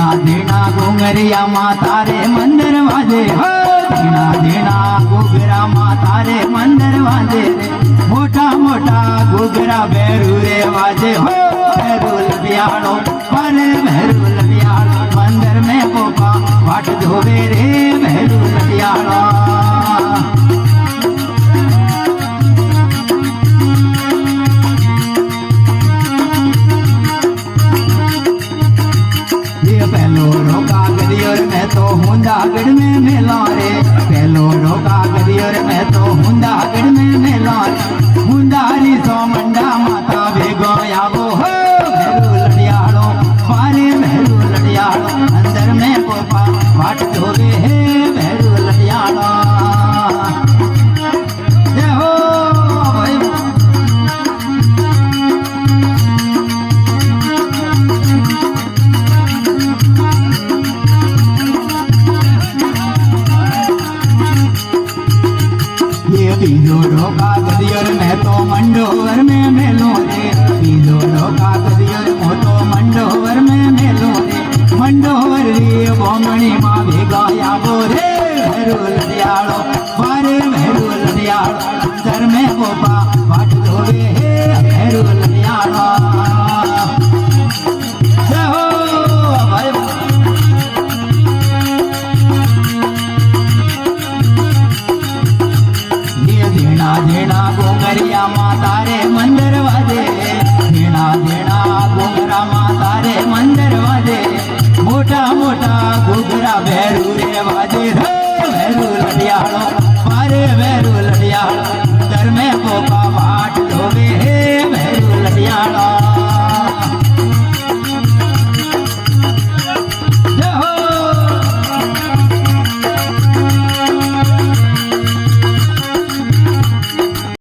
घोंगरिया माता रे मंदिर वाजे हो धीना धीना घुघरा माता रे मंदिर वाजे मोटा मोटा घुघरा भैरू रे वाजे हो भैरू लबियाड़ो मारे भैरू लबियाड़ो मंदिर में पोपा वाट धोवे रे भैरू लबियाड़ो पहलो रोका गदियोर मैं तो हुंदागढ़ में मेला रे पहलो रोका गदियोर मैं तो हुंदागढ़ में मेला रे हुंदारी सो मंडा माता भेगो आवो हो भैरू लड़ियाड़ो मारे भैरू लड़ियाड़ो अंदर में पोपा वाट धोवे हे भैरू लड़ियाड़ो जय हो भाई बीजो ढोका गदियोर मैं तो मंडोवर में मेलो रे बीजो ढोका गदियोर मो तो मंडोवर में मेलो रे मंडोवर रे बोमणी मां भेगा आवो रे भैरू लड़ियाड़ो मारे भैरू लड़ियाड़ो अंदर में पोपा वाट धोवे हे भैरू लड़ियाड़ो जय हो भाई धीना धीना घोंगरिया माता रे मंदिर वाजे धीना धीना घोंगरा माता रे मंदिर वाजे मोटा मोटा घुघरा भैरू रे वाजे रे भैरू लड़ियाड़ो मारे भैरू लड़ियाड़ो अंदर में पोपा वाट धोवे हे भैरू लड़ियाड़ो